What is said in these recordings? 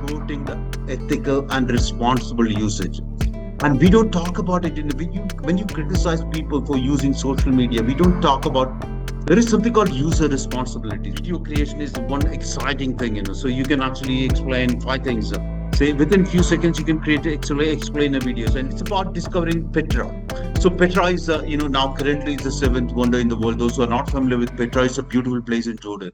promoting the ethical and responsible usage. And we don't talk about it when you criticize people for using social media. We don't talk about there is something called user responsibility. Video creation is one exciting thing, so you can actually explain five things. Say within few seconds, you can explain a videos, and it's about discovering Petra. So Petra is, now currently is the seventh wonder in the world. Those who are not familiar with Petra, it's a beautiful place in Jordan.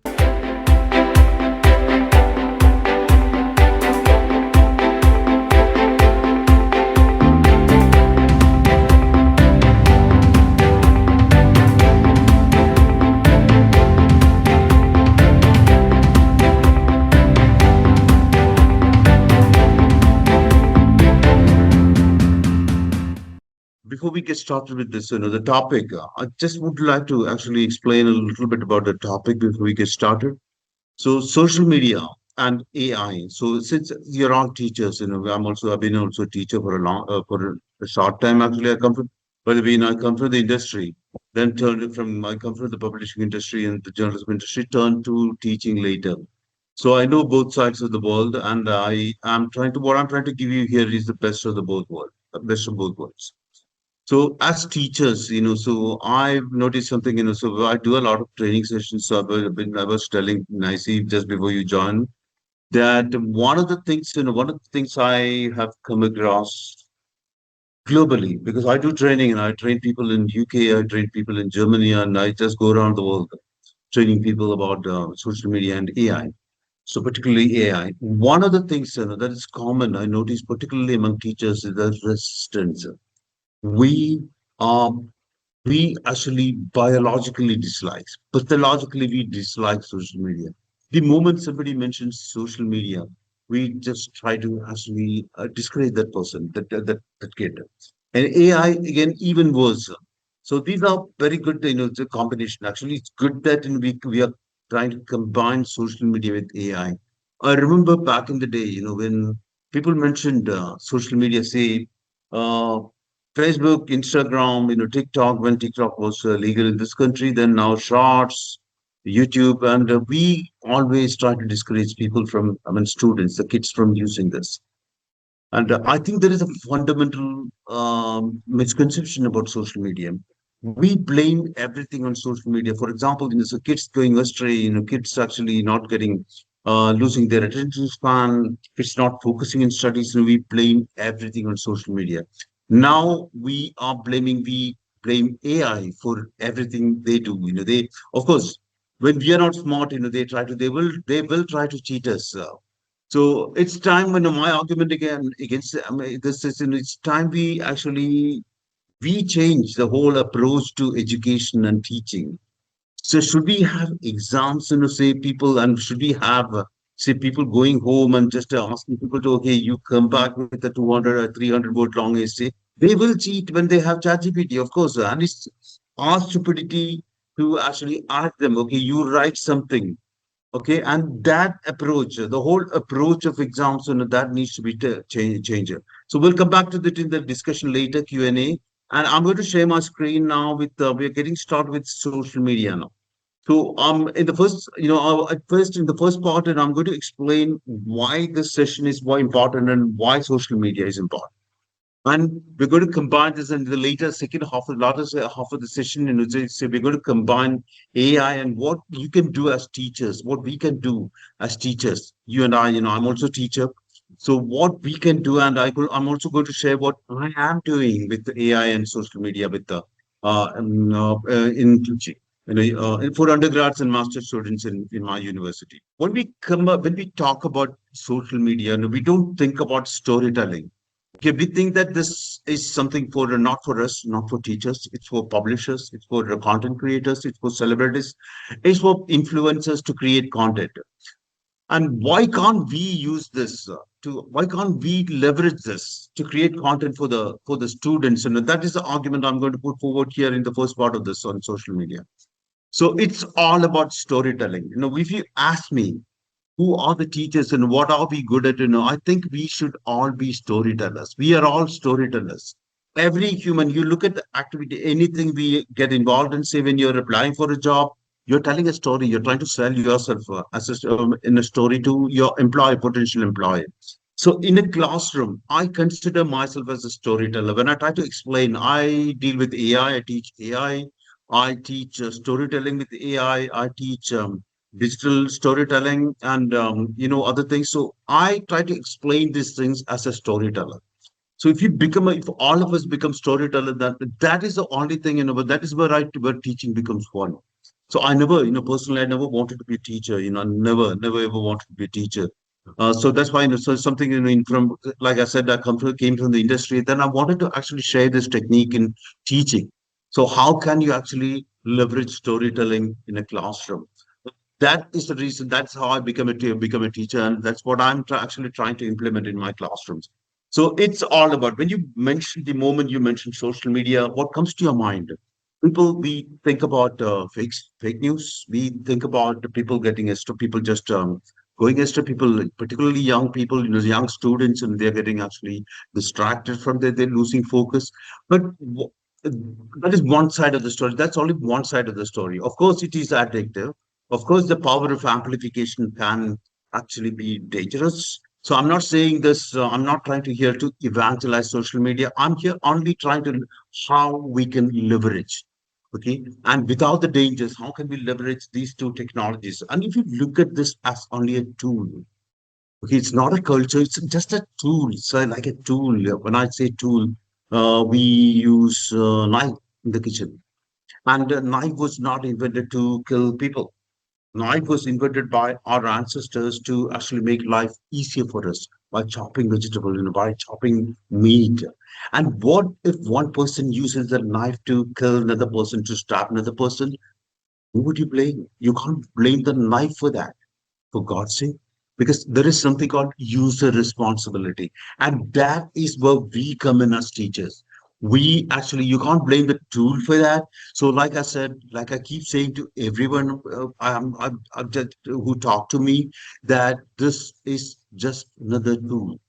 Before we get started with this, the topic, I just would like to actually explain a little bit about the topic before we get started. So, social media and AI. So, since you're all teachers, I've been also a teacher for for a short time. Actually, by the way, I come from the industry, then I come from the publishing industry and the journalism industry, turned to teaching later. So I know both sides of the world, and what I'm trying to give you here is the best of the both worlds, best of both worlds. So as teachers, so I've noticed something, so I do a lot of training sessions. So I was telling Nicey just before you joined that one of the things I have come across globally, because I do training and I train people in UK, I train people in Germany, and I just go around the world training people about social media and AI. So particularly AI. One of the things, that is common, I notice particularly among teachers is the resistance. We are we actually biologically dislike, pathologically we dislike social media. The moment somebody mentions social media, we just try to actually discourage that person, that kid. And AI again, even worse. So these are very good, the combination. Actually, it's good that we are trying to combine social media with AI. I remember back in the day, when people mentioned social media, say uh, Facebook, Instagram, TikTok, when TikTok was legal in this country, then now Shorts, YouTube, and we always try to discourage people from, students, the kids from using this. And I think there is a fundamental misconception about social media. We blame everything on social media. For example, so kids going astray, kids actually not getting, losing their attention span, kids not focusing in studies, we blame everything on social media. Now we blame AI for everything they do. Of course, when we are not smart, they will try to cheat us. So it's time when my argument again against this is, it's time we change the whole approach to education and teaching. So should we have exams, say people, and should we have say people going home and just asking people to, okay, you come back with a 200 or 300 word long essay? They will cheat when they have ChatGPT, of course, and it's our stupidity to actually ask them, okay, you write something. Okay, and that approach, the whole approach of exams, that needs to be changer. So we'll come back to that in the discussion later, Q&A. And I'm going to share my screen now with, we're getting started with social media now. So in the first, at first in the first part, and I'm going to explain why this session is more important and why social media is important. And we're going to combine this in the later second half of half of the session. So we're going to combine AI and what you can do as teachers, what we can do as teachers. You and I, I'm also a teacher. So what we can do, and I'm also going to share what I am doing with the AI and social media with the in teaching. For undergrads and master students in my university. When we talk about social media, we don't think about storytelling. Okay, we think that this is something for not for us, not for teachers. It's for publishers. It's for the content creators. It's for celebrities. It's for influencers to create content. And why can't we use this to? Why can't we leverage this to create content for the students? And that is the argument I'm going to put forward here in the first part of this on social media. So it's all about storytelling. If you ask me, who are the teachers and what are we good at? I think we should all be storytellers. We are all storytellers. Every human, you look at the activity, anything we get involved in, say when you're applying for a job, You're telling a story. You're trying to sell yourself in a story to your employer, potential employer. So in a classroom, I consider myself as a storyteller. When I try to explain, I deal with AI. I teach AI. I teach storytelling with AI. I teach digital storytelling and other things. So I try to explain these things as a storyteller. So if all of us become storyteller, that is the only thing, but that is where teaching becomes fun. So I never, personally, I never wanted to be a teacher. Never ever wanted to be a teacher. So that's why, so something, from, like I said, came from the industry. Then I wanted to actually share this technique in teaching. So how can you actually leverage storytelling in a classroom? That is the reason. That's how I become a teacher, and that's what actually trying to implement in my classrooms. So it's all about, when you mention, the moment you mention social media, what comes to your mind? We think about fake news. We think about the people getting extra, people just going extra, people, particularly young people, young students, and they're getting actually distracted from there. They're losing focus. But that is one side of the story. That's only one side of the story. Of course, it is addictive. Of course, the power of amplification can actually be dangerous. So I'm not saying this, I'm not trying to here to evangelize social media. I'm here only trying to how we can leverage. Okay. And without the dangers, how can we leverage these two technologies? And if you look at this as only a tool, okay, it's not a culture, it's just a tool. So like a tool. When I say tool, we use knife in the kitchen. And a knife was not invented to kill people. Knife was invented by our ancestors to actually make life easier for us by chopping vegetable, by chopping meat. And what if one person uses the knife to kill another person, to stab another person? Who would you blame? You can't blame the knife for that, for God's sake, because there is something called user responsibility. And that is where we come in as teachers. We actually, you can't blame the tool for that. So, like I said, like I keep saying to everyone I'm just, who talk to me, that this is just another tool,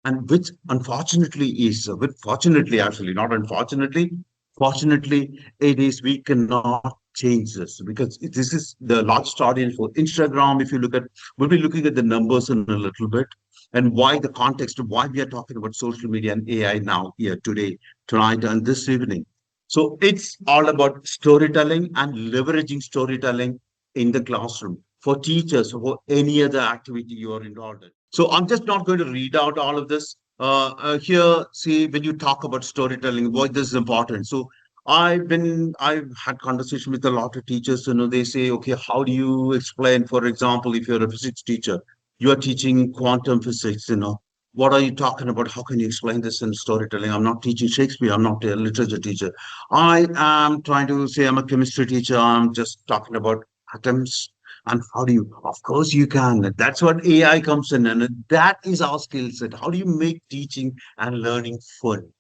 and which unfortunately is, with fortunately, actually, not unfortunately, fortunately, it is, we cannot change this, because this is the largest audience for Instagram. If you look at, we'll be looking at the numbers in a little bit, and why, the context of why we are talking about social media and AI now, here, today, tonight, and this evening. So it's all about storytelling and leveraging storytelling in the classroom for teachers, or for any other activity you are involved in. So I'm just not going to read out all of this. Here, see, when you talk about storytelling, why this is important. So I've had conversation with a lot of teachers. They say, okay, how do you explain, for example, if you're a physics teacher, you are teaching quantum physics, what are you talking about? How can you explain this in storytelling? I'm not teaching Shakespeare. I'm not a literature teacher. I am trying to say I'm a chemistry teacher. I'm just talking about atoms. And how do you? Of course, you can. That's what AI comes in, and that is our skill set. How do you make teaching and learning fun?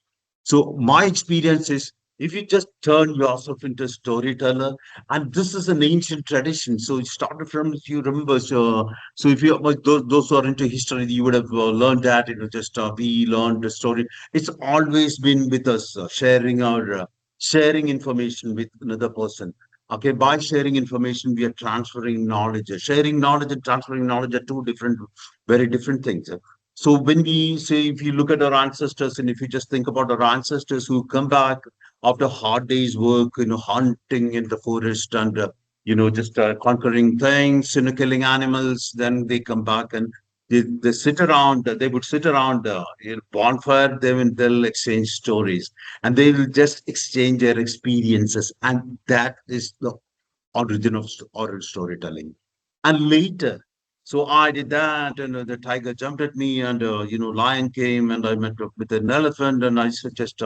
So my experience is, if you just turn yourself into a storyteller, and this is an ancient tradition. So it started from, if you remember, so if you, like, those who are into history, you would have learned that, just we learned the story. It's always been with us, sharing information with another person. Okay, by sharing information, we are transferring knowledge. Sharing knowledge and transferring knowledge are two different, very different things. So when we say, if you look at our ancestors, and if you just think about our ancestors who come back after hard day's work, hunting in the forest, and just conquering things, killing animals, then they come back, and they sit around. They would sit around bonfire. They'll exchange stories, and they will just exchange their experiences, and that is the origin of oral storytelling. And later, so I did that, and the tiger jumped at me, and lion came, and I met up with an elephant, and just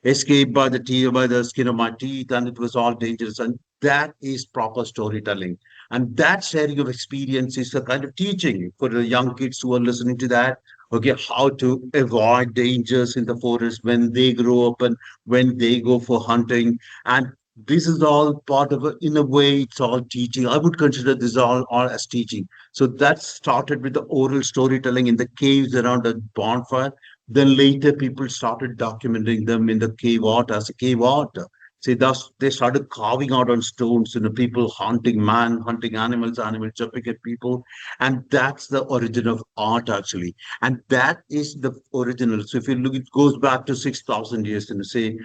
escaped by by the skin of my teeth, and it was all dangerous. And that is proper storytelling, and that sharing of experience is a kind of teaching for the young kids who are listening to that. Okay, how to avoid dangers in the forest when they grow up and when they go for hunting, and this is all part of in a way, it's all teaching. I would consider this all as teaching. So that started with the oral storytelling in the caves around the bonfire. Then later people started documenting them in the cave art as a cave art. See, thus they started carving out on stones, people hunting man, hunting animals, animals jumping at people. And that's the origin of art, actually. And that is the original. So if you look, it goes back to 6,000 years, say,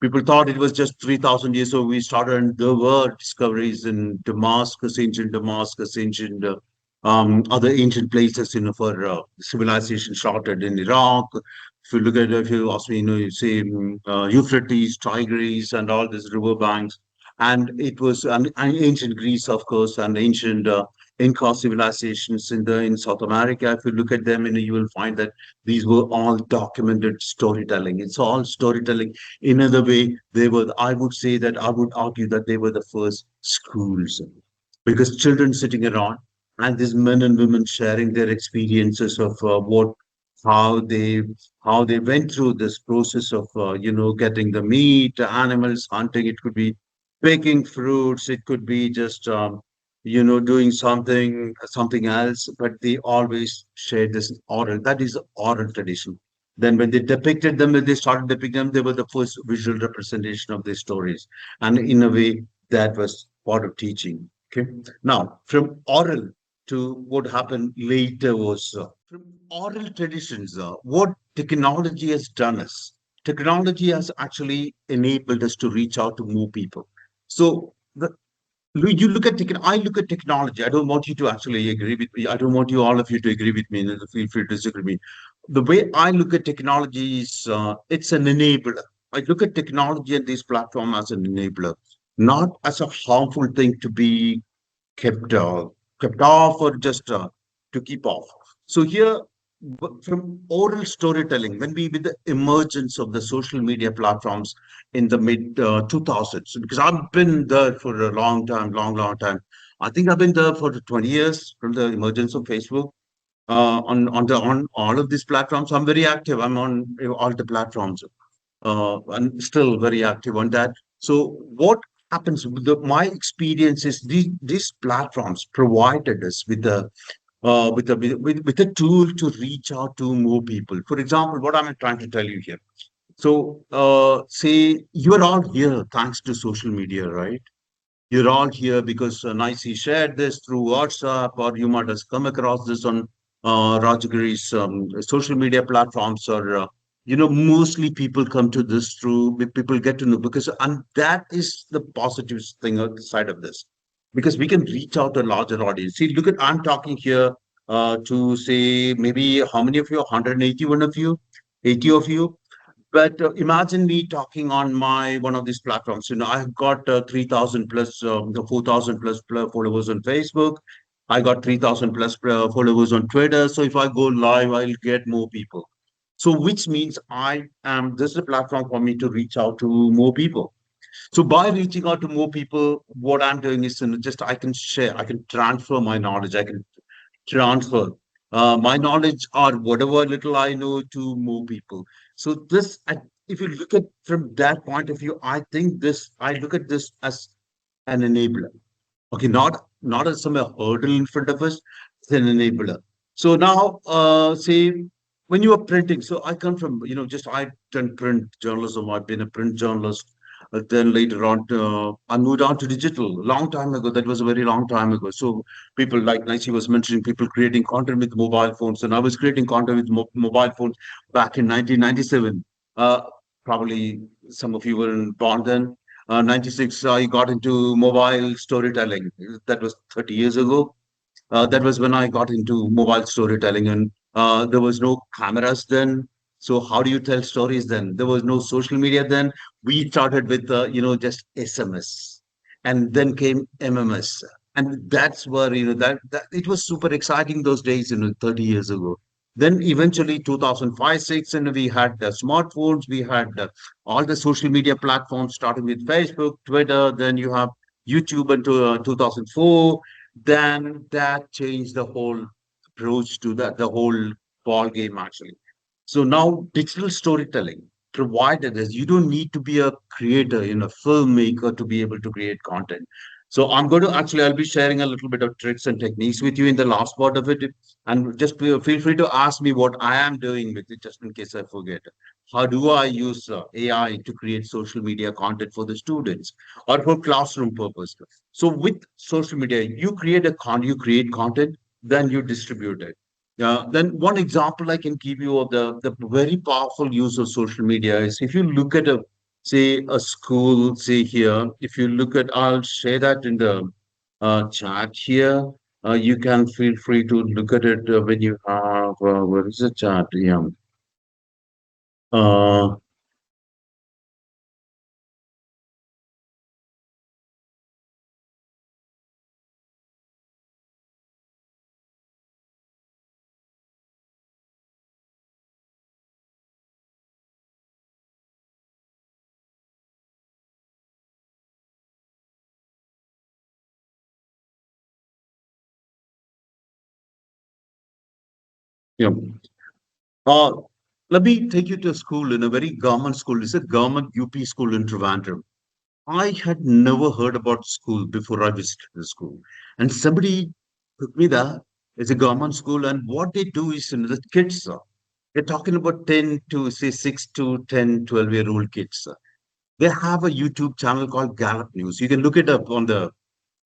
people thought it was just 3,000 years. So we started, and there were discoveries in Damascus, ancient other ancient places, for civilization started in Iraq. If you look at, if you ask me, you say Euphrates, Tigris, and all these river banks. And it was an ancient Greece, of course, and ancient Inca civilizations in South America. If you look at them, you will find that these were all documented storytelling. It's all storytelling. In other way, they were. I would say that I would argue that they were the first schools, because children sitting around, and these men and women sharing their experiences of what how they how they went through this process of getting the meat, animals, hunting. It could be picking fruits, it could be just doing something else, but they always shared this oral. That is oral tradition. Then when they depicted them, when they started depicting them, they were the first visual representation of their stories. And in a way, that was part of teaching. Okay. Now, from oral to what happened later was from oral traditions, what technology has done is technology has actually enabled us to reach out to more people. So you look at I look at technology. I don't want you to actually agree with me. I don't want you all of you to agree with me. And feel free to disagree with me. The way I look at technology is it's an enabler. I look at technology and this platform as an enabler, not as a harmful thing to be kept kept off, or just to keep off. So here, from oral storytelling, when we with the emergence of the social media platforms in the mid 2000s, because I've been there for a long time, long time. I think I've been there for 20 years from the emergence of Facebook. On all of these platforms, I'm very active. I'm on all the platforms, and still very active on that. So what happens? My experience is these platforms provided us with with a tool to reach out to more people. For example, what I'm trying to tell you here. So, say you are all here thanks to social media, right? You're all here because Nicey shared this through WhatsApp, or you might have come across this on Rajagiri's social media platforms, or mostly people come to this through people get to know, because and that is the positive thing side of this, because we can reach out to a larger audience. See, look at I'm talking here to say maybe how many of you? 181 of you, 80 of you. But imagine me talking on my one of these platforms. I've got 3,000 plus, the 4,000 plus followers on Facebook. I got 3,000 plus followers on Twitter. So if I go live, I'll get more people. So which means this is a platform for me to reach out to more people. So by reaching out to more people, what I'm doing is just I can share, I can transfer my knowledge, I can transfer my knowledge or whatever little I know to more people. So if you look at from that point of view, I look at this as an enabler. Okay, not as some hurdle in front of us, it's an enabler. So now, say when you are printing, so I come from just I've done print journalism. I've been a print journalist. Then later on, I moved on to digital a long time ago. That was a very long time ago. So people like Nancy was mentioning, people creating content with mobile phones, and I was creating content with mobile phones back in 1997. Uh, Probably some of you weren't born then. 96, I got into mobile storytelling. That was 30 years ago. That was when I got into mobile storytelling, and there was no cameras then. So how do you tell stories then? There was no social media then. We started with just SMS, and then came MMS, and that's where that it was super exciting those days, 30 years ago. Then eventually 2005, 6, and we had the smartphones. We had all the social media platforms, starting with Facebook, Twitter. Then you have YouTube until 2004. Then that changed the whole approach to the whole ball game, actually. So now digital storytelling provided us, you don't need to be a creator, filmmaker, to be able to create content. So I'm going to actually, I'll be sharing a little bit of tricks and techniques with you in the last part of it. And just feel free to ask me what I am doing with it, just in case I forget. How do I use AI to create social media content for the students or for classroom purpose? So with social media, you create content, then you distribute it. Then one example I can give you of the very powerful use of social media is if you look at say a school, say here, if you look at, I'll share that in the chat here. You can feel free to look at it when you have, where is the chat? Yeah. Uh, yeah. Uh, Let me take you to a school in a very government school. It's a government UP school in Trivandrum. I had never heard about school before I visited the school. And somebody took me there. It's a government school. And what they do is, the kids, they're talking about 10 to say 6 to 10, 12-year old kids. They have a YouTube channel called Gallup News. You can look it up on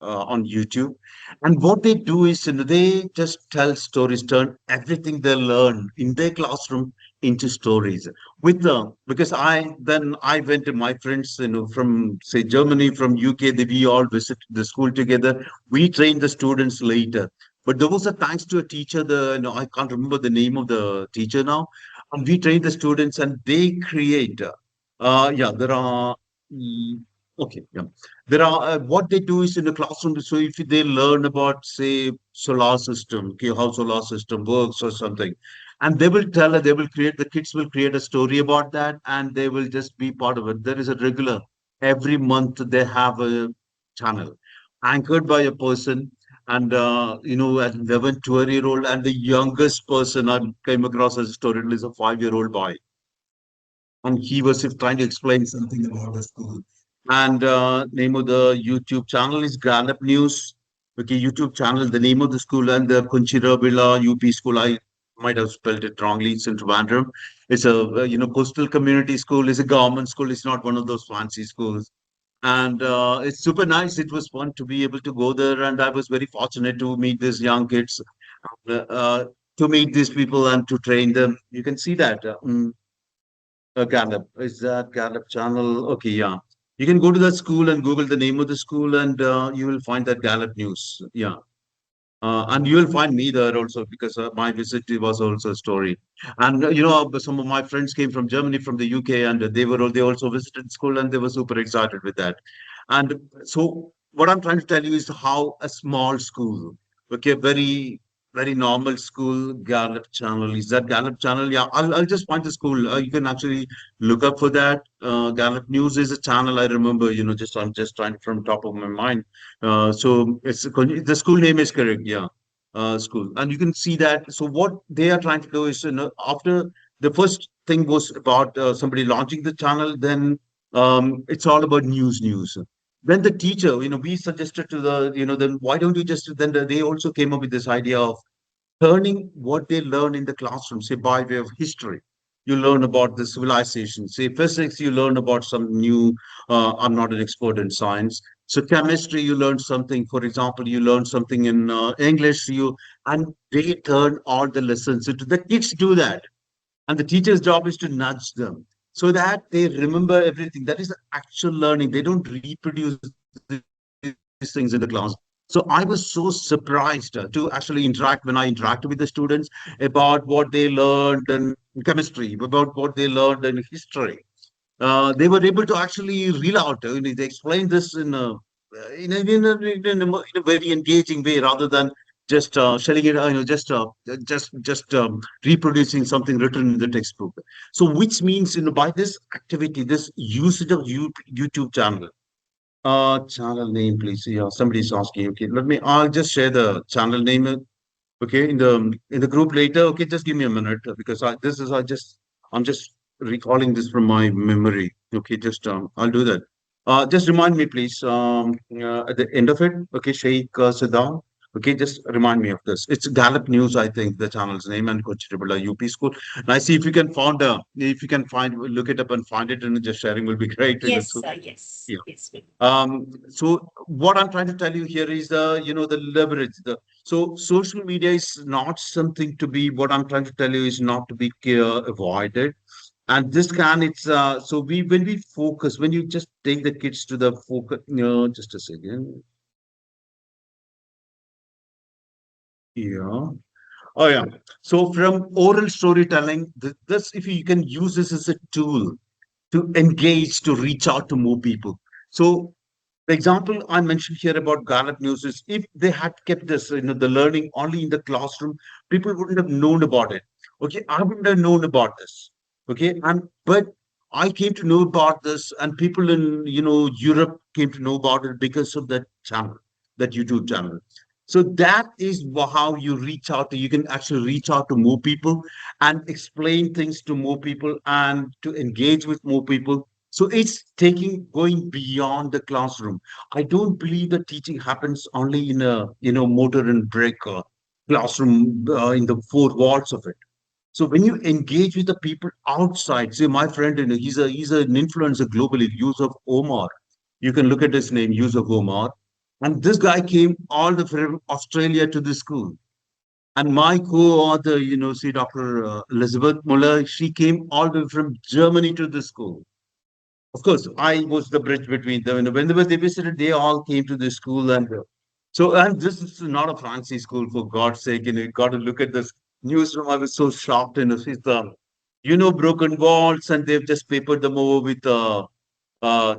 YouTube. And what they do is, they just tell stories, turn everything they learn in their classroom into stories. Because I went to my friends, from say Germany, from UK, we all visited the school together. We trained the students later. But there was a thanks to a teacher, I can't remember the name of the teacher now. And we trained the students and they create, yeah, there are, mm, okay, yeah. There are what they do is in the classroom. So if they learn about, say, solar system, okay, how solar system works or something, and they will create, the kids will create a story about that, and they will just be part of it. There is a regular every month they have a channel anchored by a person, and at 11, 12-year old, and the youngest person I came across as a story is a 5-year-old boy, and he was trying to explain something about the school. And name of the YouTube channel is Gallup News. Okay, YouTube channel. The name of the school and the Kunchirabilla UP school. I might have spelled it wrongly. It's in Trivandrum. It's a coastal community school. It's a government school. It's not one of those fancy schools. And it's super nice. It was fun to be able to go there, and I was very fortunate to meet these young kids, to meet these people and to train them. You can see that. Gallup. Is that Gallup channel? Okay, yeah. You can go to that school and Google the name of the school, and you will find that Gallup News. Yeah. And you will find me there also because my visit was also a story. And some of my friends came from Germany, from the UK, and they also visited school, and they were super excited with that. And so what I'm trying to tell you is how a small school, okay, very normal school, Gallup channel. Is that Gallup channel? Yeah, I'll just find the school. You can actually look up for that. Gallup News is a channel I remember. Just I'm just trying from top of my mind. So the school name is correct, yeah, school, and you can see that. So what they are trying to do is, after the first thing was about somebody launching the channel, then it's all about news. Then the teacher, we suggested to then why don't you just then they also came up with this idea of turning what they learn in the classroom, say by way of history. You learn about the civilization. Say physics, you learn about some new, I'm not an expert in science. So chemistry, you learn something. For example, you learn something in English, and they turn all the lessons into the kids do that. And the teacher's job is to nudge them so that they remember everything. That is the actual learning. They don't reproduce these things in the class. So I was so surprised to actually interact when I interacted with the students about what they learned in chemistry, about what they learned in history. They were able to actually reel out. They explained this in a very engaging way, rather than just shelling it, just reproducing something written in the textbook. So, which means, by this activity, this usage of YouTube channel. Channel name, please. Yeah, somebody's asking. Okay, I'll just share the channel name. Okay, in the group later. Okay, just give me a minute because I'm just recalling this from my memory. Okay, just I'll do that. Just remind me, please, at the end of it. Okay, Sheikh Saddam. Okay, just remind me of this. It's Gallup News, I think, the channel's name, and Coach Tribula UP School. And I see if you can find, look it up and find it, and just sharing will be great. Yes, So, yes, yeah. yes. So what I'm trying to tell you here is the leverage. So social media is not something to be. What I'm trying to tell you is not to be avoided. And this can it's so we when we focus when you just take the kids to the focus. Just a second. Yeah. Oh yeah. So from oral storytelling, this if you can use this as a tool to engage, to reach out to more people. So the example I mentioned here about Gallup News is if they had kept this, the learning only in the classroom, people wouldn't have known about it. Okay, I wouldn't have known about this. Okay, and but I came to know about this, and people in Europe came to know about it because of that channel, that YouTube channel. So that is how you reach out to. You can actually reach out to more people and explain things to more people and to engage with more people. So it's taking going beyond the classroom. I don't believe that teaching happens only in a mortar and brick classroom in the four walls of it. So when you engage with the people outside, say my friend, he's an influencer globally, Yusuf Omar. You can look at his name, Yusuf Omar. And this guy came all the way from Australia to the school. And my co-author, see Dr. Elizabeth Muller, she came all the way from Germany to the school. Of course, I was the bridge between them. And when they visited, they all came to the school. And this is not a fancy school, for God's sake. You got to look at this newsroom. I was so shocked. It's broken walls, and they've just papered them over with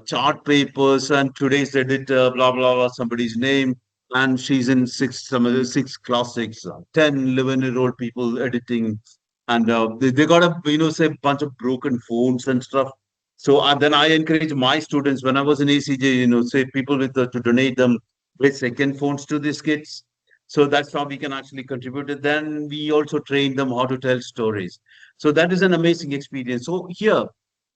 chart papers and today's editor, blah, blah, blah, somebody's name. And she's in some of the six classics, 10, 11-year-old people editing. And they got say, bunch of broken phones and stuff. So then I encourage my students when I was in ACJ, say people to donate them with second phones to these kids. So that's how we can actually contribute it. Then we also train them how to tell stories. So that is an amazing experience. So here,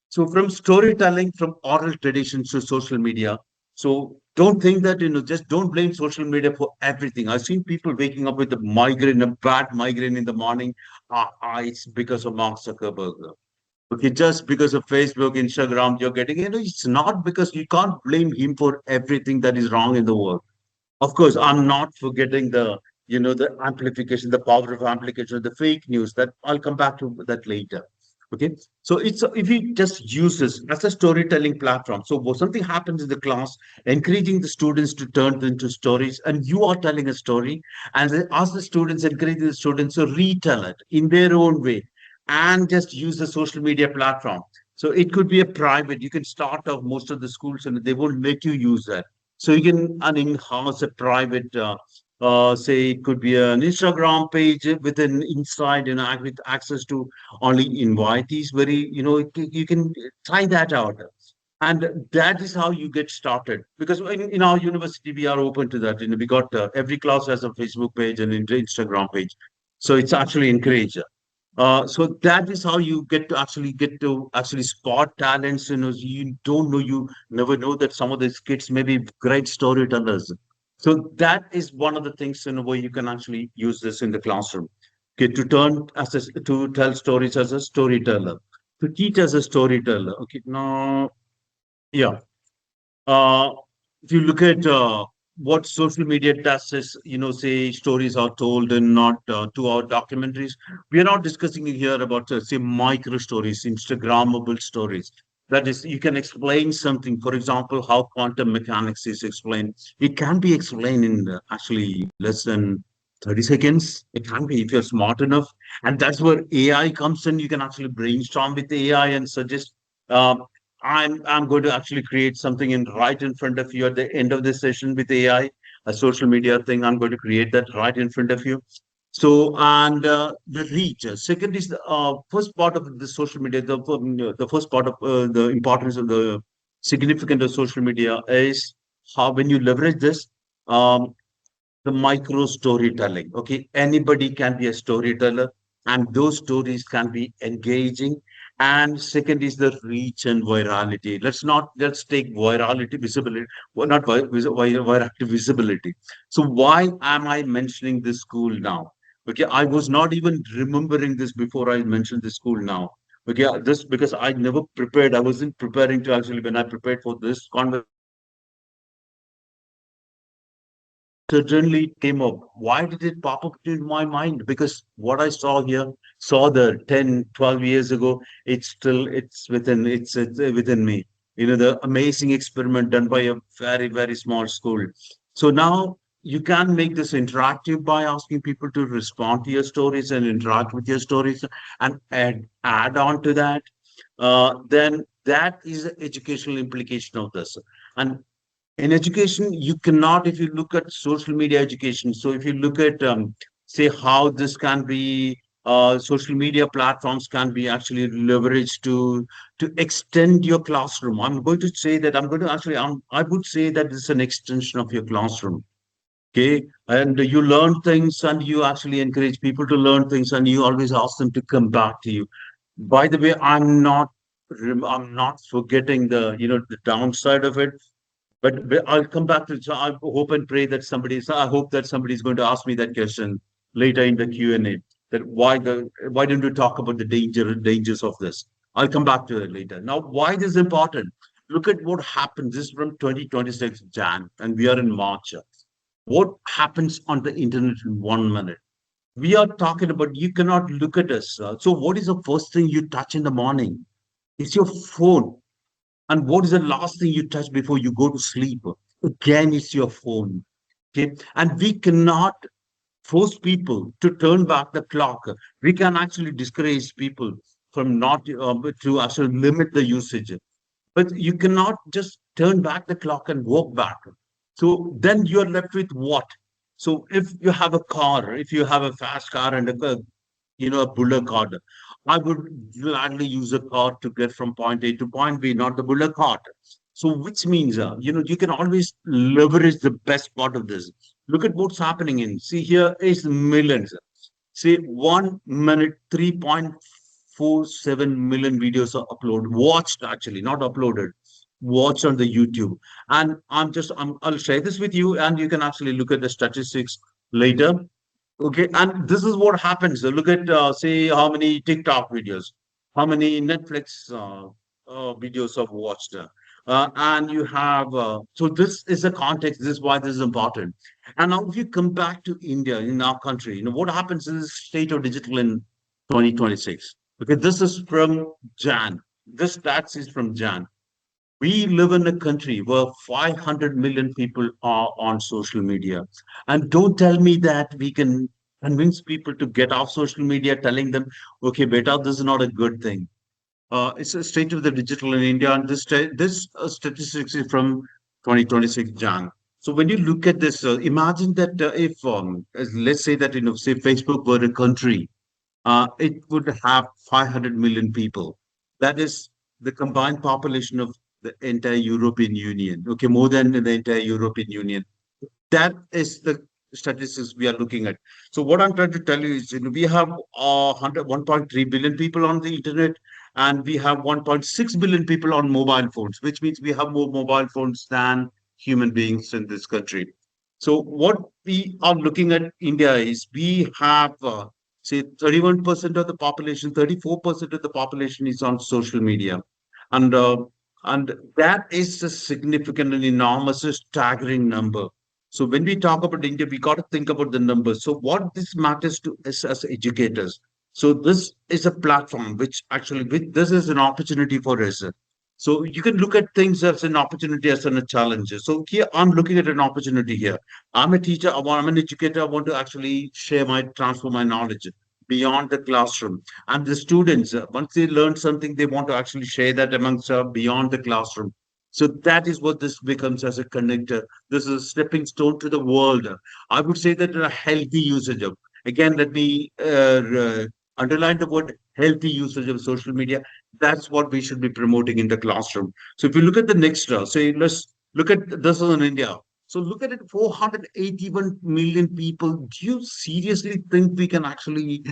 so from storytelling, from oral traditions to social media. So don't think that, just don't blame social media for everything. I've seen people waking up with a migraine, a bad migraine in the morning. It's because of Mark Zuckerberg. Okay, just because of Facebook, Instagram, you're getting, it's not because you can't blame him for everything that is wrong in the world. Of course, I'm not forgetting the amplification, the power of amplification, the fake news. That I'll come back to that later. Okay, so it's if we just use this as a storytelling platform. So something happens in the class, encouraging the students to turn it into stories, and you are telling a story, and then ask the students, encourage the students to retell it in their own way, and just use the social media platform. So it could be a private. You can start off most of the schools, and they won't let you use that, so you can enhance a private, say it could be an Instagram page with an inside, with access to only invitees. Very, you can try that out, and that is how you get started. Because in our university, we are open to that. We got every class has a Facebook page and an Instagram page, so it's actually encouraged. So that is how you get to actually spot talents. You don't know, you never know that some of these kids may be great storytellers. So that is one of the things where you can actually use this in the classroom. Okay, to tell stories as a storyteller, to teach as a storyteller. Okay, now yeah. Uh, if you look at what social media does is, say stories are told and not 2-hour documentaries. We are not discussing here about, say, micro stories, Instagrammable stories. That is, you can explain something. For example, how quantum mechanics is explained. It can be explained in actually less than 30 seconds. It can be if you're smart enough. And that's where AI comes in. You can actually brainstorm with the AI and suggest. um, I'm going to actually create something in right in front of you at the end of this session with AI, a social media thing. I'm going to create that right in front of you. So, and the reach. Second is the first part of the social media. The first part of the importance of the significance of social media is how when you leverage this, um, the micro storytelling. Okay, anybody can be a storyteller, and those stories can be engaging, And second is the reach and virality. Let's take virality, visibility, well, not virality, visibility. So why am I mentioning this school now? Okay, I was not even remembering this before I mentioned the school now. Okay, this because I never prepared. I wasn't preparing to actually when I prepared for this conversation. Suddenly it came up. Why did it pop up in my mind? Because what I saw here, saw the 10, 12 years ago, it's within me. The amazing experiment done by a very, very small school. So now you can make this interactive by asking people to respond to your stories and interact with your stories and add on to that. Then that is the educational implication of this. And in education you cannot, if you look at social media education, so if you look at say how this can be, social media platforms can be actually leveraged to extend your classroom. I'm going to say that I'm going to actually I would say that it's an extension of your classroom. Okay, and you learn things and you actually encourage people to learn things and you always ask them to come back to you. By the way, I'm not forgetting the downside of it, but I'll come back to it. So I hope and pray that I hope that somebody's going to ask me that question later in the Q&A. That why don't we talk about the dangers of this? I'll come back to it later. Now, why this is important? Look at what happens. This is from 2026 Jan, and we are in March. What happens on the internet in 1 minute? We are talking about you cannot look at us. So, what is the first thing you touch in the morning? It's your phone. And what is the last thing you touch before you go to sleep? Again, it's your phone. Okay. And we cannot force people to turn back the clock. We can actually discourage people from not to actually limit the usage. But you cannot just turn back the clock and walk back. So then you're left with what? So if you have a car, if you have a fast car and a bullock cart, I would gladly use a car to get from point A to point B, not the bullock cart. So which means, you can always leverage the best part of this. Look at what's happening in. See, here is millions. See, 1 minute, 3.47 million videos are uploaded, watched actually, not uploaded, watched on the YouTube. And I'll share this with you, and you can actually look at the statistics later. Okay, and this is what happens. Look at, say, how many TikTok videos, how many Netflix videos have watched. And you have, so this is the context. This is why this is important. And now, if you come back to India, in our country, what happens in the state of digital in 2026? Okay, this is from Jan. This stats is from Jan. We live in a country where 500 million people are on social media. And don't tell me that we can convince people to get off social media, telling them, okay, beta, this is not a good thing. It's a state of the digital in India, and this statistics is from 2026 Jan. So when you look at this, imagine that if let's say that say Facebook were a country, it would have 500 million people. That is the combined population of the entire European Union. Okay, more than the entire European Union. That is the statistics we are looking at. So what I'm trying to tell you is, we have 1.3 billion people on the internet, and we have 1.6 billion people on mobile phones, which means we have more mobile phones than human beings in this country. So what we are looking at India is we have, say, 31% of the population, 34% of the population is on social media. And and that is a significant and enormous, staggering number. So when we talk about India, we got to think about the numbers. So what this matters to us as educators. So this is a platform which this is an opportunity for us. So you can look at things as an opportunity as a challenge. So here I'm looking at an opportunity here. I'm a teacher. I'm an educator. I want to actually transfer my knowledge beyond the classroom. And the students, once they learn something, they want to actually share that amongst beyond the classroom. So that is what this becomes as a connector. This is a stepping stone to the world. I would say that a healthy usage of, again, let me underline the word healthy usage of social media. That's what we should be promoting in the classroom. So if you look at the next, say, let's look at this in India. So look at it, 481 million people. Do you seriously think we can actually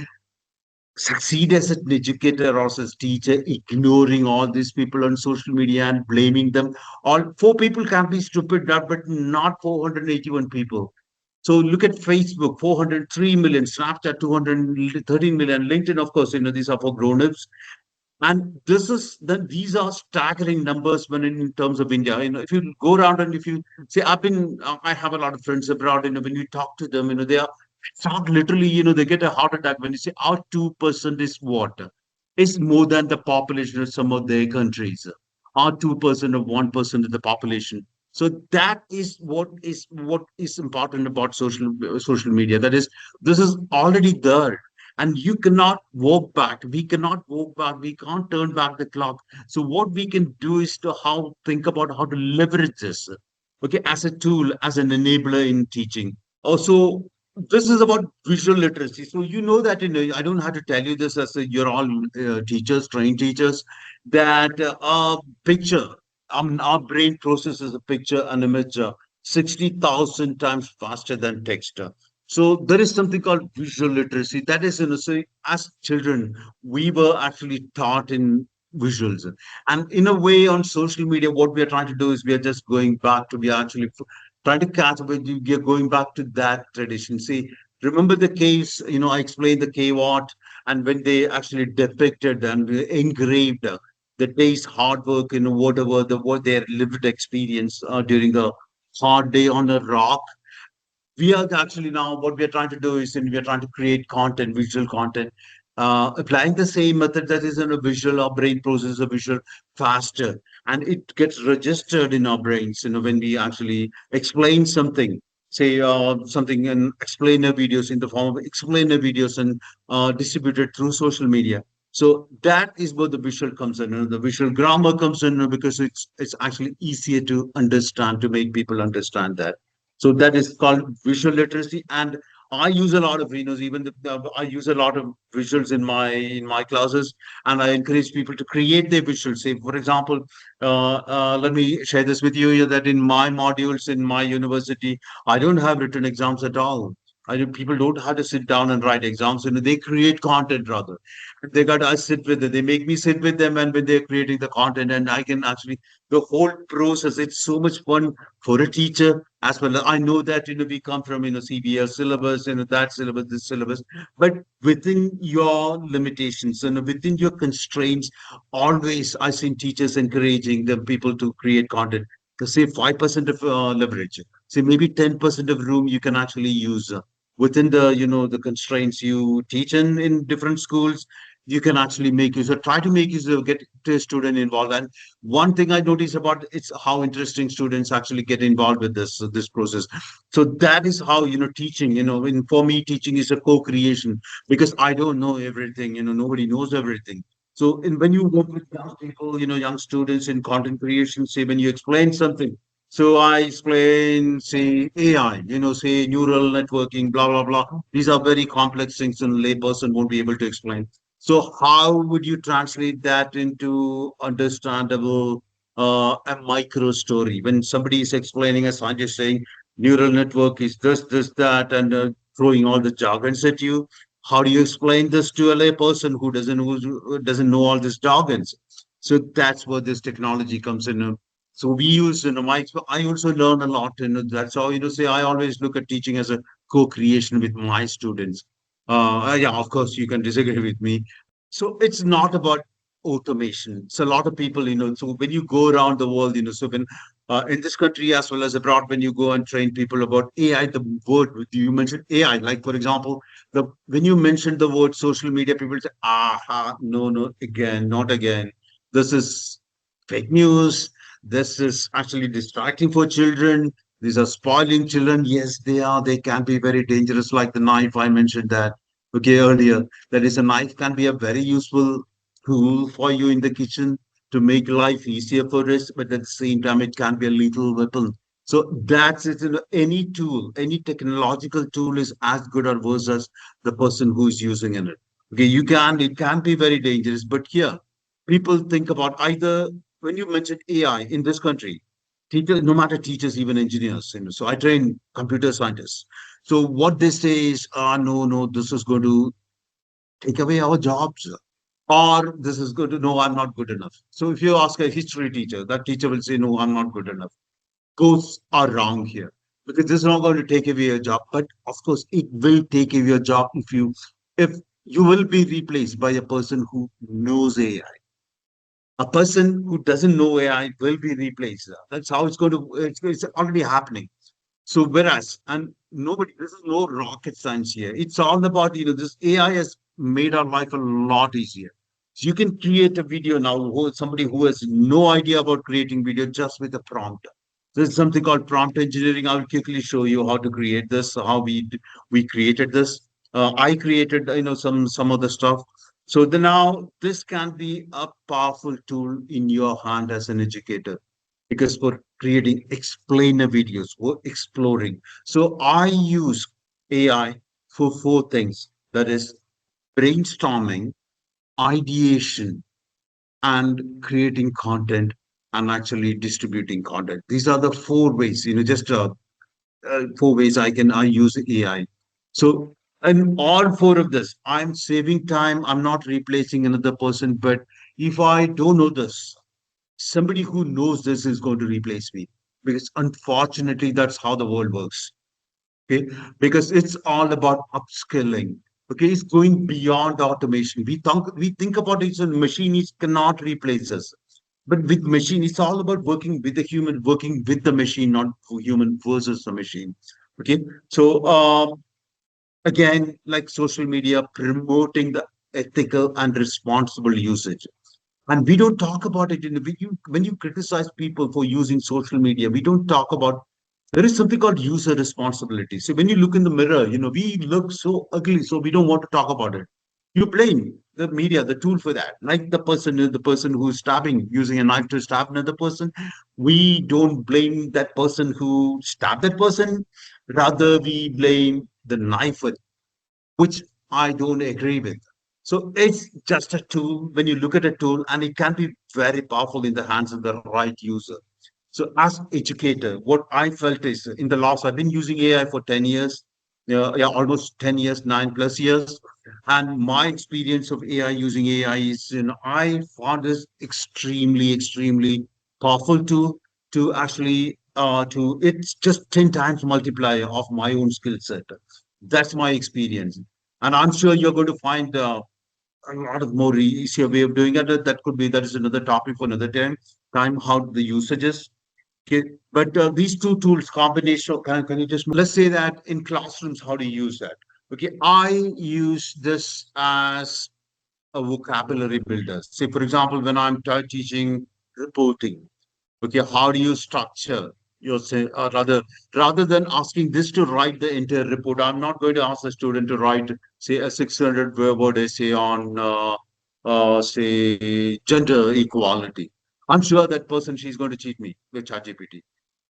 succeed as an educator or as a teacher, ignoring all these people on social media and blaming them. All four people can be stupid, but not 481 people. So look at Facebook, 403 million, Snapchat, 213 million, LinkedIn, of course, these are for grown-ups. And these are staggering numbers when in terms of India. If you go around and if you say, I have a lot of friends abroad, when you talk to them, they are shocked literally, they get a heart attack when you say our 2% is what? Is more than the population of some of their countries. Our 2% of 1% of the population. So that is what is important about social media. That is, this is already there, and you cannot walk back. We cannot walk back. We can't turn back the clock. So what we can do is to how think about how to leverage this, okay, as a tool, as an enabler in teaching. Also, this is about visual literacy. So you know that I don't have to tell you this, as you're all teachers, trained teachers, that our picture, our brain processes a picture and image 60,000 times faster than text. So there is something called visual literacy. That is, so as children, we were actually taught in visuals. And in a way, on social media, what we are trying to do is we are just going back to, we are actually trying to catch up with, we are going back to that tradition. See, remember the caves, I explained the cave art, and when they actually depicted and engraved the day's hard work, whatever what their lived experience during the hard day on a rock. We are actually now what we are trying to do is we are trying to create content, visual content, applying the same method that is in a visual. Our brain processes a visual faster, and it gets registered in our brains. When we actually explain something, say something in explainer videos in the form of explainer videos and distributed through social media. So that is where the visual comes in. The visual grammar comes in because it's actually easier to understand, to make people understand that. So that is called visual literacy. And I use a lot of even I use a lot of visuals in my classes, and I encourage people to create their visuals. Say, for example, let me share this with you, that in my modules in my university, I don't have written exams at all. People don't have to sit down and write exams. They create content rather. They got I sit with it. They make me sit with them, and when they're creating the content, and I can actually the whole process. It's so much fun for a teacher as well. I know that we come from CBS syllabus, that syllabus, this syllabus, but within your limitations and within your constraints, always I seen teachers encouraging the people to create content. To say 5% of leverage, say maybe 10% of room you can actually use within the the constraints you teach in different schools. You can actually make use, or try to make use of, get the student involved. And one thing I notice about it's how interesting students actually get involved with this process. So that is how teaching. For me, teaching is a co-creation, because I don't know everything. Nobody knows everything. So when you work with young people, young students in content creation, say when you explain something. So I explain, say AI, say neural networking, blah blah blah. These are very complex things, and layperson won't be able to explain. So how would you translate that into understandable a micro story when somebody is explaining, a scientist saying neural network is this, that, and throwing all the jargons at you? How do you explain this to a lay person who doesn't know all these jargons? So that's where this technology comes in. So we use, I also learn a lot, that's how, say, I always look at teaching as a co-creation with my students. Yeah, of course, you can disagree with me. So it's not about automation. So a lot of people, so when you go around the world, so when in this country as well as abroad, when you go and train people about AI, the word you mentioned AI, like for example, the when you mentioned the word social media, people say, aha, no, no, again, not again. This is fake news. This is actually distracting for children. These are spoiling children. Yes, they are. They can be very dangerous, like the knife I mentioned that okay earlier. That is, a knife can be a very useful tool for you in the kitchen to make life easier for us, but at the same time, it can be a lethal weapon. So that's it. Any tool, any technological tool is as good or worse as the person who is using it. Okay, it can be very dangerous, but here, people think about either when you mentioned AI in this country, teachers, no matter teachers, even engineers, so I train computer scientists. So what they say is, no, no, this is going to take away our jobs. Or this is good. No, I'm not good enough. So if you ask a history teacher, that teacher will say, no, I'm not good enough. Goals are wrong here because this is not going to take away your job. But of course, it will take away your job if you will be replaced by a person who knows AI. A person who doesn't know AI will be replaced. That's how it's going to. It's already happening. So whereas, and nobody, this is no rocket science here. It's all about, this AI has made our life a lot easier. So you can create a video now, somebody who has no idea about creating video just with a prompt. There's something called prompt engineering. I'll quickly show you how to create this, how we created this. I created, some of the stuff. So now this can be a powerful tool in your hand as an educator because for creating explainer videos or exploring. So I use AI for four things. That is brainstorming, ideation, and creating content and actually distributing content. These are the four ways, just four ways I use AI. So in all four of this, I'm saving time. I'm not replacing another person. But if I don't know this, somebody who knows this is going to replace me because unfortunately that's how the world works. Okay, because it's all about upskilling. Okay, it's going beyond automation. We think about it as a machine is cannot replace us, but with machine it's all about working with the human, working with the machine, not human versus the machine. Okay, so again, like social media promoting the ethical and responsible usage, and we don't talk about it when you criticize people for using social media. We don't talk about there is something called user responsibility. So when you look in the mirror, we look so ugly, so we don't want to talk about it. You blame the media, the tool for that. Like the person who's stabbing, using a knife to stab another person. We don't blame that person who stabbed that person. Rather, we blame the knife which I don't agree with. So it's just a tool when you look at a tool, and it can be very powerful in the hands of the right user. So as educator, what I felt is in the last, I've been using AI for 10 years, yeah, almost 10 years, 9+ years. And my experience of AI using AI is, I found this extremely, extremely powerful to actually, it's just 10 times multiplier of my own skill set. That's my experience. And I'm sure you're going to find a lot of more easier way of doing it. That is another topic for another time, how the usage is. Okay. But these two tools combination, can you just, let's say that in classrooms, how do you use that? Okay, I use this as a vocabulary builder. Say, for example, when I'm teaching reporting, okay, how do you structure your say, rather than asking this to write the entire report, I'm not going to ask the student to write, say, a 600 word essay on, say, gender equality. I'm sure that person, she's going to cheat me with ChatGPT.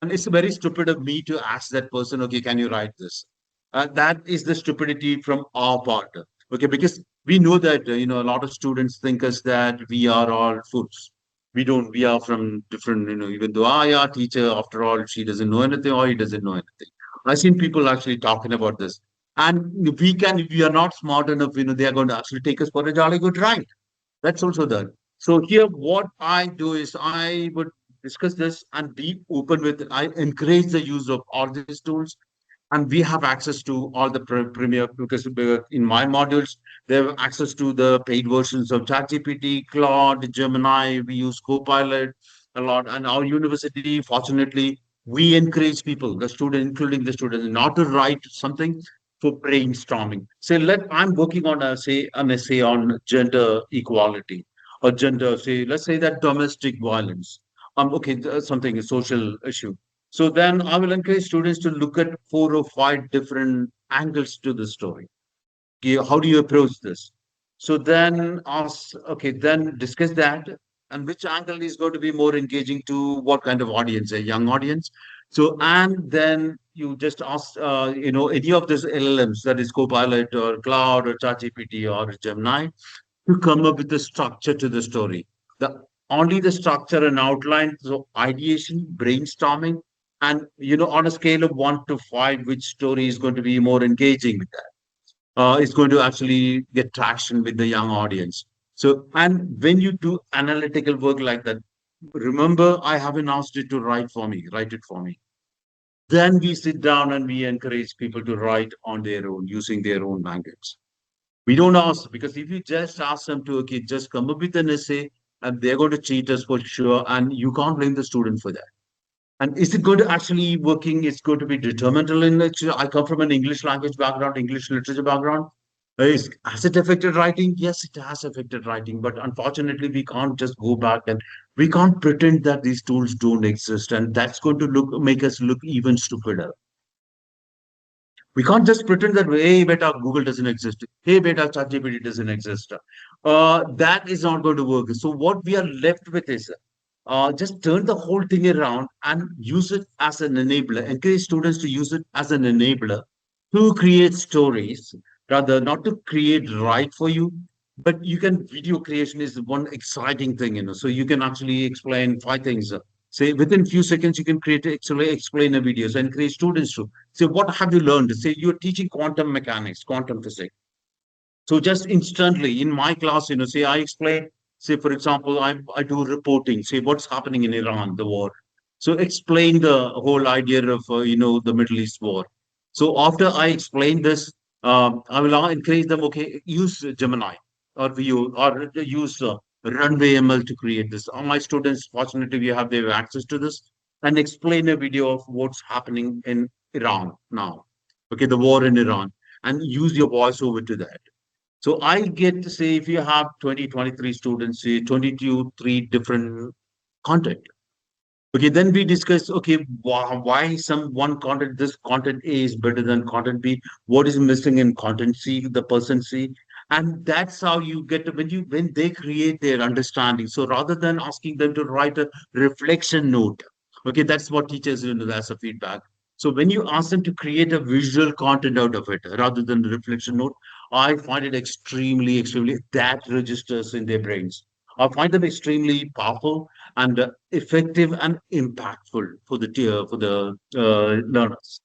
And it's very stupid of me to ask that person, okay, can you write this? That is the stupidity from our part. Okay, because we know that, a lot of students think us that we are all fools. We are from different, even though our teacher, after all, she doesn't know anything or he doesn't know anything. I've seen people actually talking about this. And if we are not smart enough, they are going to actually take us for a jolly good ride. That's also there. So here, what I do is I would discuss this and be open with it. I encourage the use of all these tools, and we have access to all the premier because in my modules they have access to the paid versions of ChatGPT, Claude, Gemini. We use Copilot a lot, and our university, fortunately, we encourage people, the student, including the students, not to write something for brainstorming. Say, I'm working on an essay on gender equality or gender. Let's say that domestic violence. Okay, something a social issue. So then I will encourage students to look at 4 or 5 different angles to the story. Okay, how do you approach this? So then ask, okay, then discuss that and which angle is going to be more engaging to what kind of audience, a young audience. So, and then you just ask, any of these LLMs, that is Copilot or Cloud or ChatGPT or Gemini, to come up with the structure to the story. The only the structure and outline, so ideation, brainstorming, and on a scale of 1 to 5, which story is going to be more engaging with that. is going to actually get traction with the young audience. So, and when you do analytical work like that, remember, I haven't asked it to write it for me. Then we sit down and we encourage people to write on their own, using their own language. We don't ask, because if you just ask them to, okay, just come up with an essay, and they're going to cheat us for sure, and you can't blame the student for that. And is it going to actually working? It's going to be detrimental in lecture. I come from an English language background, English literature background. Has it affected writing? Yes, it has affected writing. But unfortunately, we can't just go back and we can't pretend that these tools don't exist. And that's going to make us look even stupider. We can't just pretend that, hey, beta, Google doesn't exist. Hey, beta, ChatGPT doesn't exist. That is not going to work. So what we are left with is just turn the whole thing around and use it as an enabler. Encourage students to use it as an enabler to create stories, rather not to create right for you, but you can video creation is one exciting thing, So you can actually explain five things. Say within few seconds, you can create actually explain a video and encourage students to say, what have you learned? Say you're teaching quantum mechanics, quantum physics. So just instantly in my class, say I explain, say for example, I do reporting, say what's happening in Iran, the war. So explain the whole idea of the Middle East war. So after I explain this, I will encourage them. Okay, use Gemini or Vue or use Runway ML to create this. All my students, fortunately, we have their access to this and explain a video of what's happening in Iran now. Okay, the war in Iran, and use your voiceover to that. So I get to say if you have 20, 23 students, say 22, three different content. Okay, then we discuss, okay, why some one content, this content A is better than content B, what is missing in content C, the person C. And that's how you get to, when they create their understanding. So rather than asking them to write a reflection note, okay, that's what teachers do as a feedback. So when you ask them to create a visual content out of it rather than the reflection note, I find it extremely, that registers in their brains. I find them extremely powerful and effective and impactful for the learners.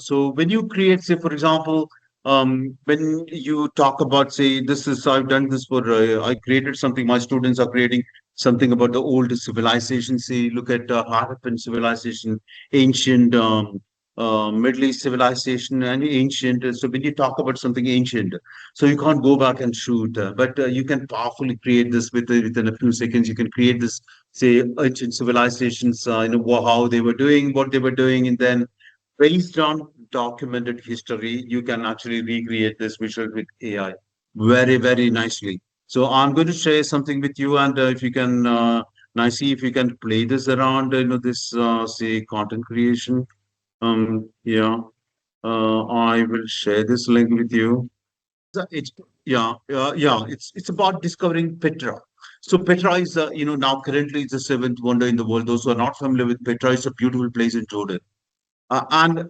So when you create, say, for example, when you talk about, say, this is I've done this for I created something. My students are creating something about the old civilization. Say, look at Harappan civilization, ancient. Middle East civilization and ancient. So when you talk about something ancient, so you can't go back and shoot, but you can powerfully create this within a few seconds. You can create this, say, ancient civilizations, how they were doing, what they were doing, and then based on documented history, you can actually recreate this visual with AI very nicely. So I'm going to share something with you, and if you can, nicely, if you can play this around, this say content creation. Yeah, I will share this link with you. It's yeah. It's about discovering Petra. So Petra is now currently it's the seventh wonder in the world. Those who are not familiar with Petra, it's a beautiful place in Jordan. And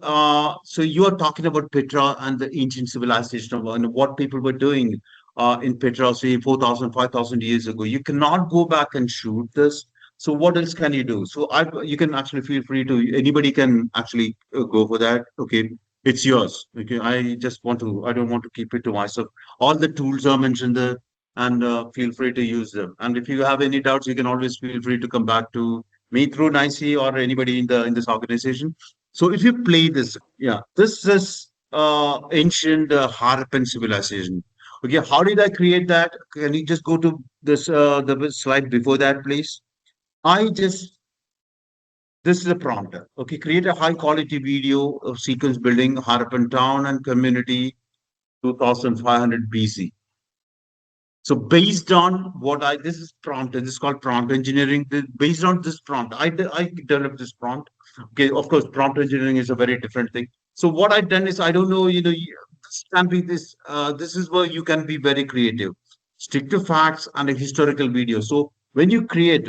so you are talking about Petra and the ancient civilization of and what people were doing in Petra, say 4,000, 5,000 years ago. You cannot go back and shoot this. So what else can you do? So you can actually feel free to, anybody can actually go for that. Okay, it's yours. Okay, I don't want to keep it to myself. All the tools are mentioned there, and feel free to use them. And if you have any doubts, you can always feel free to come back to me through Nicey or anybody in this organization. So if you play this, yeah, this is ancient Harappan civilization. Okay, how did I create that? Can you just go to this the slide before that, please? I just this is a prompt. Okay, create a high quality video of sequence building Harappan town and community 2500 BC. So based on what this is prompt, this is called prompt engineering. Based on this prompt, I developed this prompt. Okay, of course, prompt engineering is a very different thing. So what I've done is, I don't know, this can be this. This is where you can be very creative. Stick to facts and a historical video. So when you create,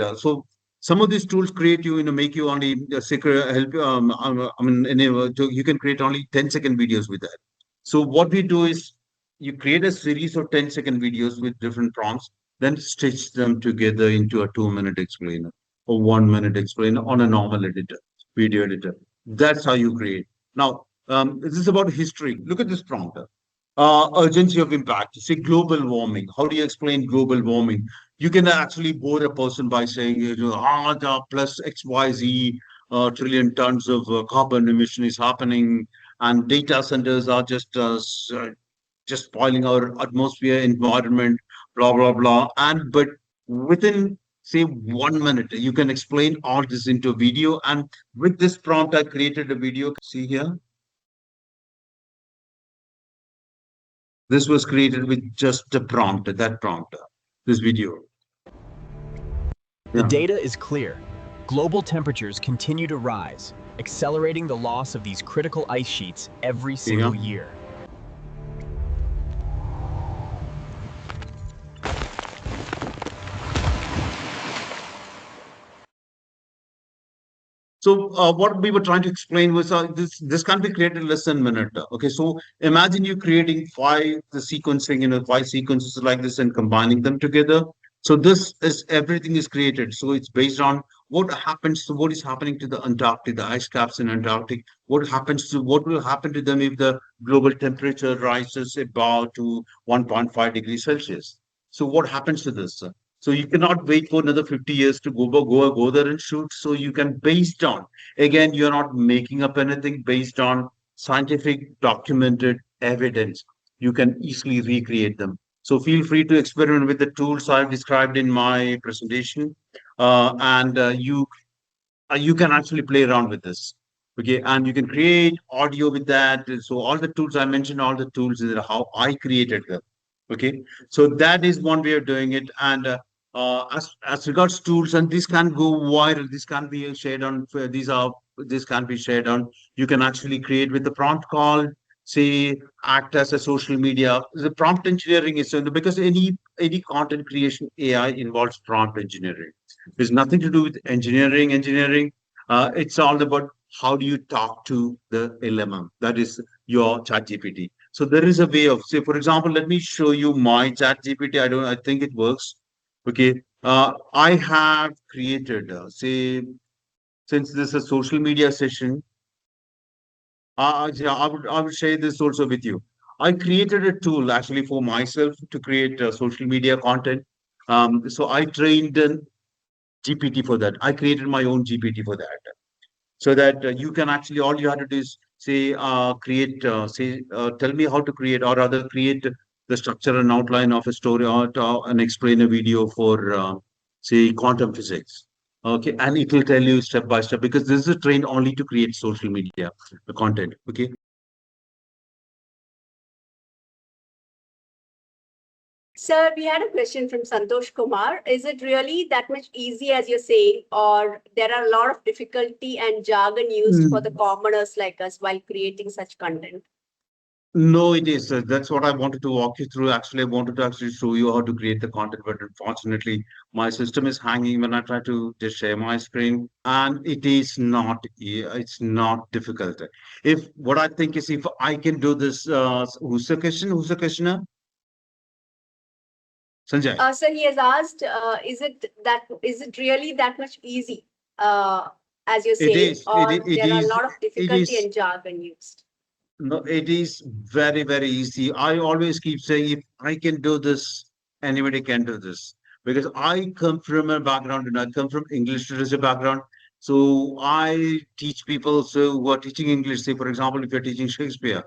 some of these tools create you, make you only secret help. I mean, you can create only 10-second videos with that. So what we do is you create a series of 10-second videos with different prompts, then stitch them together into a 2-minute explainer or 1-minute explainer on a normal editor, video editor. That's how you create. Now, this is about history. Look at this prompt. Urgency of impact. Say global warming. How do you explain global warming? You can actually bore a person by saying, the plus XYZ trillion tons of carbon emission is happening, and data centers are just spoiling our atmosphere, environment, blah blah blah. And but within say 1 minute, you can explain all this into a video. And with this prompt, I created a video. See here, this was created with just a prompt, that prompt, this video. The Yeah. data is clear. Global temperatures continue to rise, accelerating the loss of these critical ice sheets every Yeah. single year. So what we were trying to explain was this can be created in less than a minute. Okay, so imagine you creating the sequencing, five sequences like this and combining them together. So this is everything is created. So it's based on what is happening to the Antarctic, the ice caps in Antarctic. What will happen to them if the global temperature rises about to 1.5 degrees Celsius? So what happens to this? So you cannot wait for another 50 years to go there and shoot. So you can based on, again, you're not making up anything, based on scientific documented evidence. You can easily recreate them. So feel free to experiment with the tools I've described in my presentation, and you can actually play around with this. Okay, and you can create audio with that. So all the tools I mentioned, all the tools is how I created them. Okay, so that is one way of doing it. And as regards tools, and this can go viral, this can be shared on, this can be shared on. You can actually create with the prompt called, say, act as a social media. The prompt engineering is because any content creation AI involves prompt engineering. There's nothing to do with engineering. It's all about how do you talk to the LMM, that is your chat GPT. So there is a way of, say, for example, let me show you my chat GPT. I think it works. Okay. I have created, say, since this is a social media session, yeah, I would share this also with you. I created a tool actually for myself to create social media content. So I trained an GPT for that. I created my own GPT for that, so that you can actually, all you have to do is say, tell me how to create, or rather create the structure and outline of a story, and explain a video for say quantum physics. Okay, and it will tell you step by step, because this is trained only to create social media content. Okay. Sir, we had a question from Santosh Kumar. Is it really that much easy as you're saying, or there are a lot of difficulty and jargon used for the commoners like us while creating such content? No, it is. That's what I wanted to walk you through. Actually, I wanted to actually show you how to create the content, but unfortunately, my system is hanging when I try to just share my screen, and it's not difficult. If what I think is, if I can do this, who's the question? Who's the questioner? Sanjay. So he has asked, is it really that much easy, as you're It saying, is. or there are a lot of It difficulty is. and jargon used? No, it is very, very easy. I always keep saying, if I can do this, anybody can do this. Because I come from a background, and I come from English literature background. So I teach people who are teaching English. Say, for example, if you're teaching Shakespeare,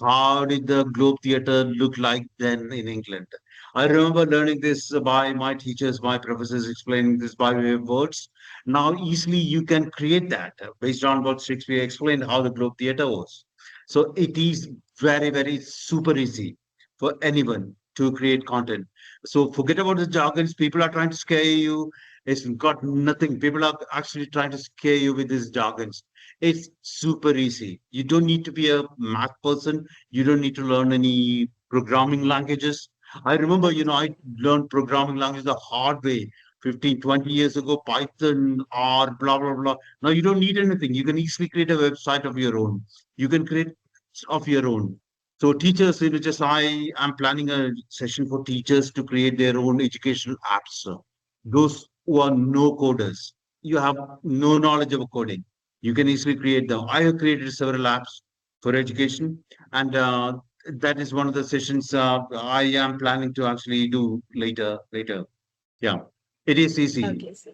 how did the Globe Theatre look like then in England? I remember learning this by my teachers, my professors explaining this by way of words. Now, easily you can create that based on what Shakespeare explained, how the Globe Theatre was. So it is very, very super easy for anyone to create content. So forget about the jargons. People are trying to scare you. It's got nothing. People are actually trying to scare you with these jargons. It's super easy. You don't need to be a math person. You don't need to learn any programming languages. I remember, I learned programming language the hard way 15, 20 years ago, Python, R, blah, blah, blah. Now you don't need anything. You can easily create a website of your own. You can create of your own. So teachers, just I am planning a session for teachers to create their own educational apps. Those who are no coders, you have no knowledge of coding, you can easily create them. I have created several apps for education, and that is one of the sessions I am planning to actually do later. Yeah, it is easy. Okay, sir.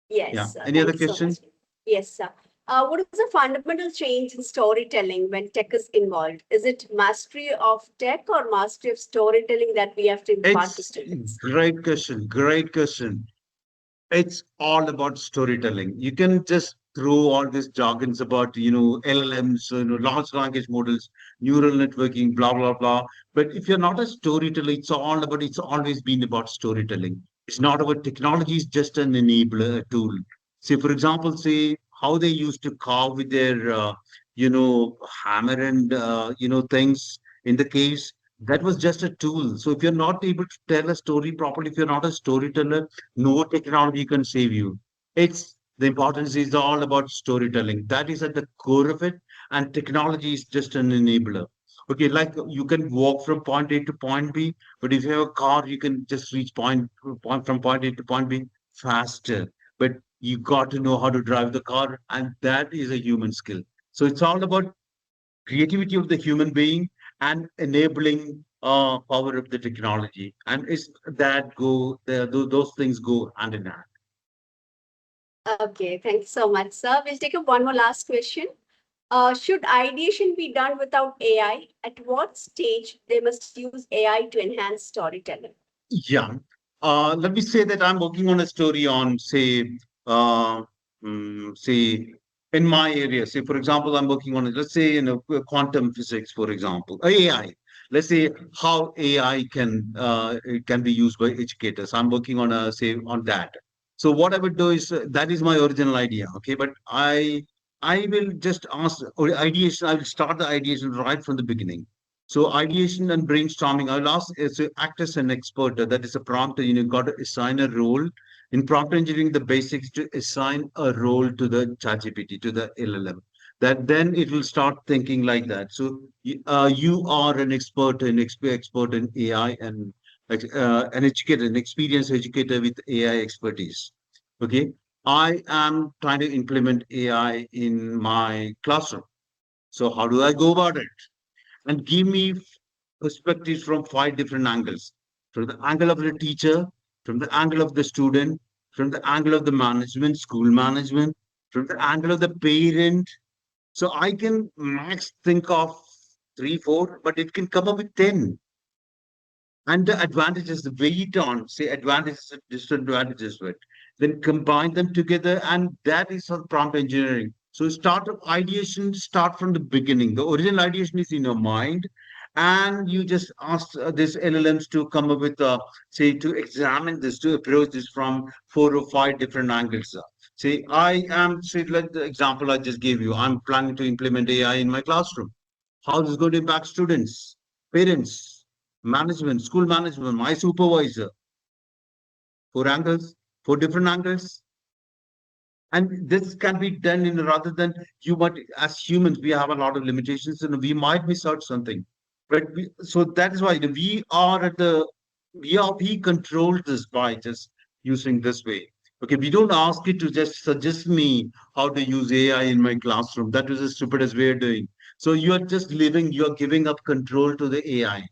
Yes, Yeah. sir. Any Thank other you so question? much. Yes, sir. What is the fundamental change in storytelling when tech is involved? Is it mastery of tech or mastery of storytelling that we have to impart to It's students? great question. Great question. It's all about storytelling. You can just throw all these jargons about, LLMs, large language models, neural networking, blah, blah, blah. But if you're not a storyteller, it's always been about storytelling. It's not about technology, it's just an enabler, a tool. Say, for example, say how they used to carve with their, hammer and, things in the caves. That was just a tool. So if you're not able to tell a story properly, if you're not a storyteller, no technology can save you. It's the importance is all about storytelling. That is at the core of it, and technology is just an enabler. Okay, like you can walk from point A to point B, but if you have a car, you can just reach point from point A to point B faster. But you got to know how to drive the car, and that is a human skill. So it's all about creativity of the human being and enabling power of the technology. And is that those things go hand in hand. Okay, thank you so much, sir. We'll take up one more last question. Should ideation be done without AI? At what stage they must use AI to enhance storytelling? Yeah. Let me say that I'm working on a story on, uh, say, in my area. Say, for example, I'm working on, let's say, quantum physics, for example, AI. Let's say how AI it can be used by educators. I'm working on on that. So what I would do is that is my original idea. Okay, but I will just ask or ideation. I will start the ideation right from the beginning. So ideation and brainstorming, I'll ask is to act as an expert. That is a prompt. Got to assign a role in prompt engineering. The basics to assign a role to the ChatGPT to the LLM. That then it will start thinking like that. So you are an expert in AI and an educator, an experienced educator with AI expertise. Okay, I am trying to implement AI in my classroom. So how do I go about it? And give me perspectives from five different angles, from the angle of the teacher, from the angle of the student, from the angle of the management, school management, from the angle of the parent. So I can max think of three, four, but it can come up with 10. And the advantages, the weight on, say, advantages and disadvantages with, then combine them together, and that is how prompt engineering. So start of ideation, start from the beginning. The original ideation is in your mind, and you just ask this LLMs to come up with, say, to examine this, to approach this from four or five different angles. Say, like the example I just gave you, I'm planning to implement AI in my classroom. How this is going to impact students, parents, management, school management, my supervisor, four angles, four different angles. And this can be done in rather than you might, as humans, we have a lot of limitations and we might miss out something. But so that is why we control this by just using this way. Okay, we don't ask it to just suggest me how to use AI in my classroom. That is the stupidest way of doing. So you are just you're giving up control to the AI.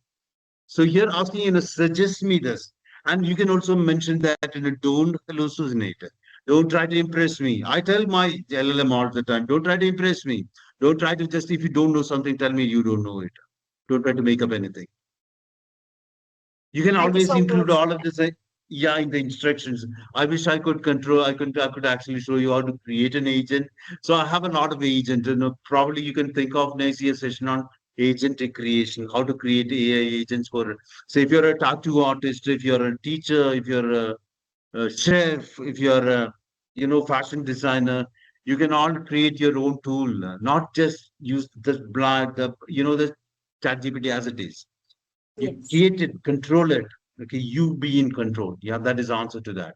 So here asking, suggest me this. And you can also mention that, don't hallucinate. Don't try to impress me. I tell my LLM all the time, don't try to impress me. Don't try to just, if you don't know something, tell me you don't know it. Don't try to make up anything. You can Thank you always so include much. all of this, yeah, in the instructions. I wish I could control, I could actually show you how to create an agent. So I have a lot of agents, probably you can think of next year session on agent creation, how to create AI agents for, say, if you're a tattoo artist, if you're a teacher, if you're a chef, if you're a, fashion designer, you can all create your own tool, not just use the chat GPT as it is. You Yes. create it, control it. Okay, you be in control. Yeah, that is answer to that.